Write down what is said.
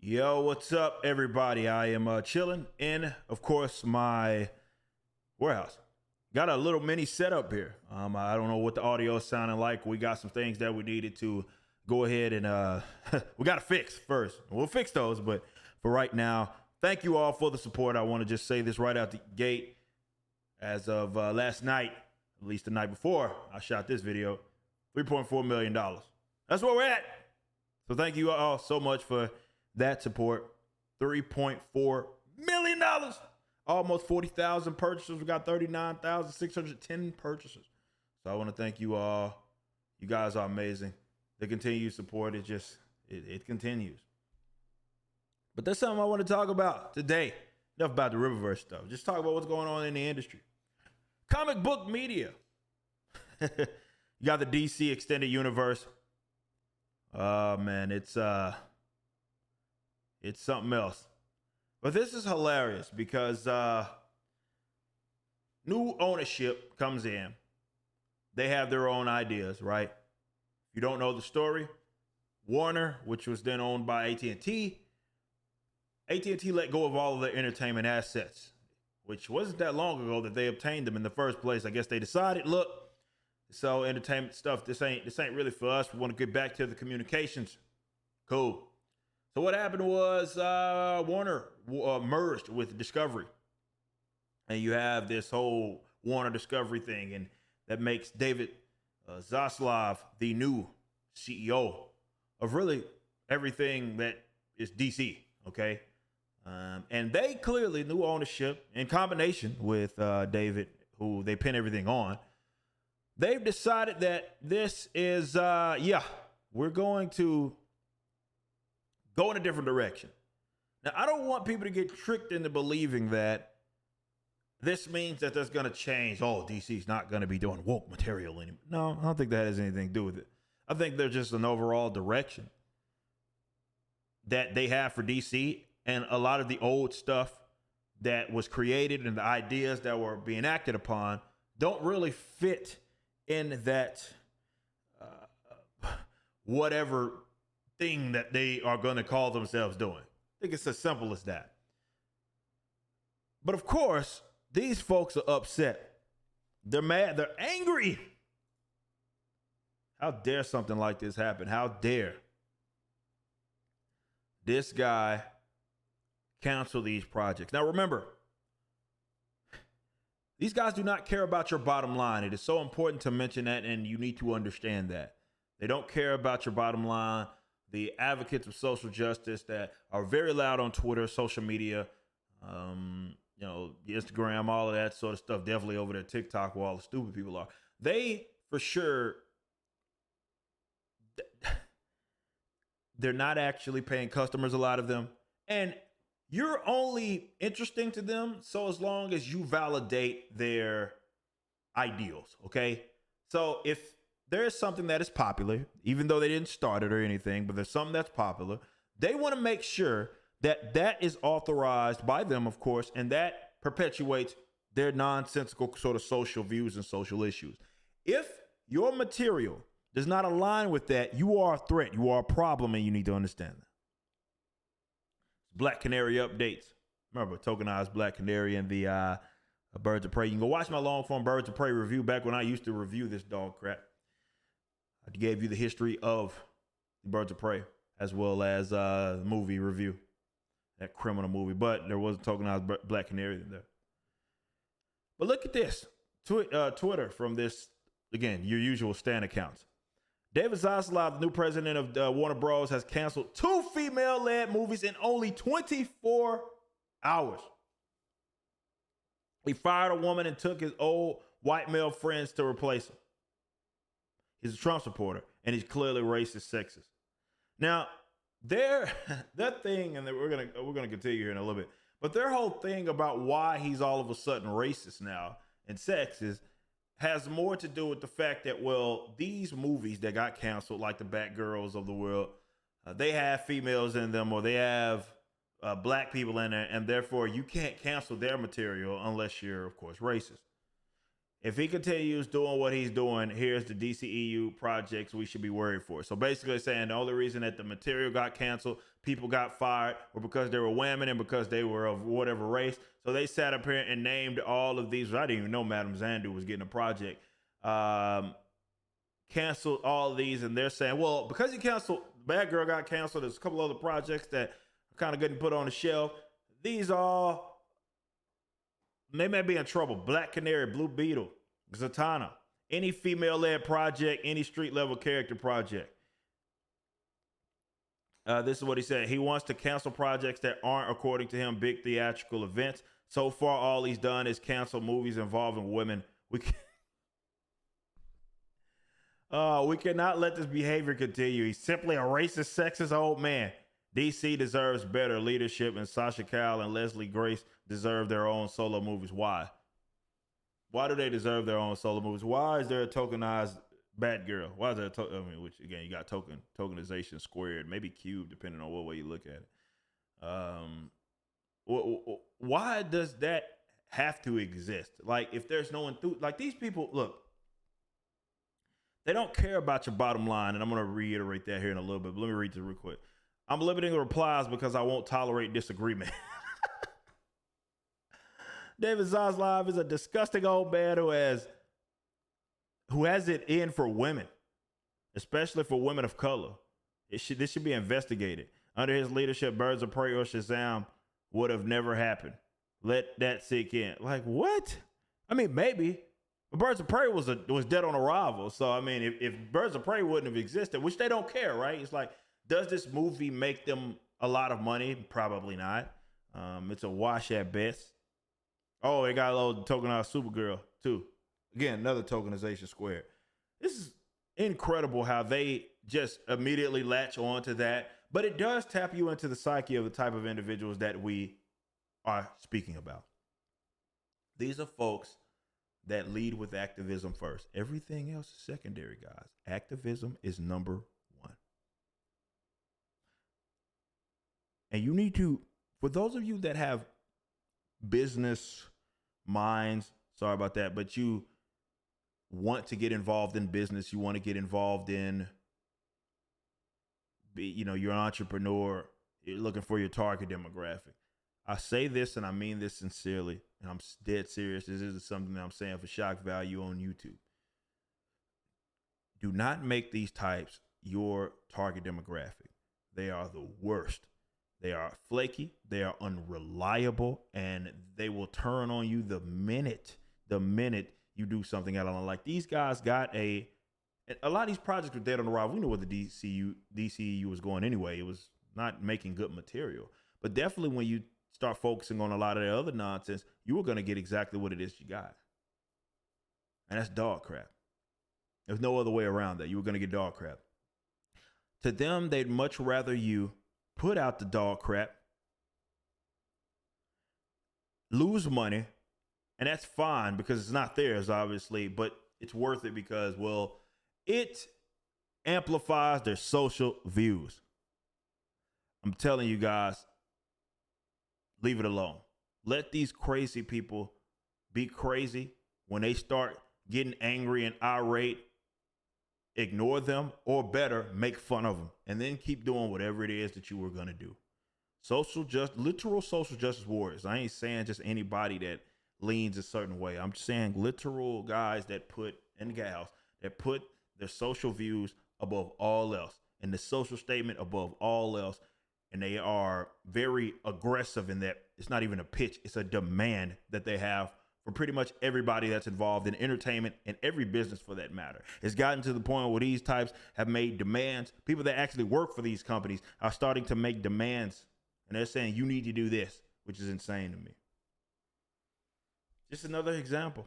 Yo, what's up, everybody? I am chilling in, of course, my warehouse. Got a little mini setup here. I don't know what the audio is sounding like. We got some things that we needed to go ahead and we got to fix first. We'll fix those, but for right now, thank you all for the support. I want to just say this right out the gate. As of last night, at least the night before I shot this video, $3.4 million. That's where we're at. So thank you all so much for that support. $3.4 million. Almost 40,000 purchases. We got 39,610 purchases. So I want to thank you all. You guys are amazing. The continued support is just, it continues. But that's something I want to talk about today. Enough about the Riververse stuff. Just talk about what's going on in the industry. Comic book media. You got the DC Extended Universe. Man, it's something else. But this is hilarious because new ownership comes in. They have their own ideas, right? If you don't know the story, Warner, which was then owned by AT&T let go of all of their entertainment assets, which wasn't that long ago that they obtained them in the first place. I guess they decided, look, so entertainment stuff, this ain't really for us. We want to get back to the communications. Cool. So what happened was Warner merged with Discovery. And you have this whole Warner Discovery thing, and that makes David Zaslav the new CEO of really everything that is DC, okay? And they clearly, new ownership in combination with David, who they pin everything on, they've decided that this is, we're going to go in a different direction. Now, I don't want people to get tricked into believing that this means that there's going to change. Oh, DC's not going to be doing woke material anymore. No, I don't think that has anything to do with it. I think there's just an overall direction that they have for DC, and a lot of the old stuff that was created and the ideas that were being acted upon don't really fit in that whatever thing that they are going to call themselves doing. I think it's as simple as that. But of course, these folks are upset. They're mad. They're angry. How dare something like this happen? How dare this guy cancel these projects? Now remember, these guys do not care about your bottom line. It is so important to mention that, and you need to understand that. They don't care about your bottom line. The advocates of social justice that are very loud on Twitter, social media, Instagram, all of that sort of stuff, definitely over there, TikTok, where all the stupid people are. They, for sure, they're not actually paying customers, a lot of them. And you're only interesting to them so as long as you validate their ideals, okay? So if there is something that is popular, even though they didn't start it or anything, but there's something that's popular, they want to make sure that that is authorized by them, of course, and that perpetuates their nonsensical sort of social views and social issues. If your material does not align with that, you are a threat, you are a problem, and you need to understand that. Black Canary updates. Remember, tokenized Black Canary and the Birds of Prey. You can go watch my long form Birds of Prey review back when I used to review this dog crap. I gave you the history of the Birds of Prey as well as the movie review, that criminal movie. But there was a tokenized Black Canary in there. But look at this. Twitter from this, again, your usual Stan accounts. David Zaslav, the new president of Warner Bros., has canceled 2 female-led movies in only 24 hours. He fired a woman and took his old white male friends to replace him. He's a Trump supporter, and he's clearly racist, sexist. Now, that thing, and we're gonna continue here in a little bit, but their whole thing about why he's all of a sudden racist now and sexist has more to do with the fact that, well, these movies that got canceled, like the Batgirls of the world, they have females in them, or they have black people in there, and therefore you can't cancel their material unless you're, of course, racist. If he continues doing what he's doing, here's the DCEU projects we should be worried for. So basically saying the only reason that the material got canceled, people got fired, were because they were women and because they were of whatever race. So they sat up here and named all of these. I didn't even know Madam Zandu was getting a project. Canceled all of these, and they're saying, well, because he canceled, Bad Girl got canceled, there's a couple other projects that are kind of getting put on the shelf. These all, they may be in trouble. Black Canary, Blue Beetle, Zatanna, any female-led project, any street-level character project. This is what he said. He wants to cancel projects that aren't, according to him, big theatrical events. So far, all he's done is cancel movies involving women. We cannot let this behavior continue. He's simply a racist, sexist old man. DC deserves better leadership, and Sasha Cal and Leslie Grace deserve their own solo movies. Why? Why do they deserve their own solo movies? Why is there a tokenized Batgirl? Why is there which again, you got tokenization squared, maybe cubed, depending on what way you look at it. Why does that have to exist? Like, if there's no like these people, look, they don't care about your bottom line, and I'm going to reiterate that here in a little bit, but let me read this real quick. I'm limiting the replies because I won't tolerate disagreement. David Zaslav is a disgusting old man who has it in for women, especially for women of color. This should be investigated. Under his leadership, Birds of Prey or Shazam would have never happened. Let that sink in. Like, what? I mean, maybe. But Birds of Prey was dead on arrival. So, I mean, if Birds of Prey wouldn't have existed, which they don't care, right? It's like, does this movie make them a lot of money? Probably not. It's a wash at best. Oh, they got a little tokenized Supergirl, too. Again, another tokenization squared. This is incredible how they just immediately latch on to that. But it does tap you into the psyche of the type of individuals that we are speaking about. These are folks that lead with activism first. Everything else is secondary, guys. Activism is number one. And you need to, for those of you that have business minds, sorry about that, but you want to get involved in business, you want to get involved in, you're an entrepreneur, you're looking for your target demographic. I say this and I mean this sincerely, and I'm dead serious. This isn't something that I'm saying for shock value on YouTube. Do not make these types your target demographic. They are the worst. They are flaky, they are unreliable, and they will turn on you the minute you do something out of line. Like, these guys got a lot of these projects were dead on the arrival. We knew where the DCEU was going anyway. It was not making good material. But definitely when you start focusing on a lot of the other nonsense, you were going to get exactly what it is you got. And that's dog crap. There's no other way around that. You were going to get dog crap. To them, they'd much rather you put out the dog crap, lose money, and that's fine because it's not theirs, obviously, but it's worth it because, well, it amplifies their social views. I'm telling you guys, leave it alone. Let these crazy people be crazy. When they start getting angry and irate, ignore them, or better, make fun of them, and then keep doing whatever it is that you were going to do. Literal social justice warriors. I ain't saying just anybody that leans a certain way. I'm saying literal guys and gals that put their social views above all else and the social statement above all else. And they are very aggressive in that. It's not even a pitch. It's a demand that they have for pretty much everybody that's involved in entertainment and every business for that matter. It's gotten to the point where these types have made demands. People that actually work for these companies are starting to make demands, and they're saying, you need to do this, which is insane to me. Just another example.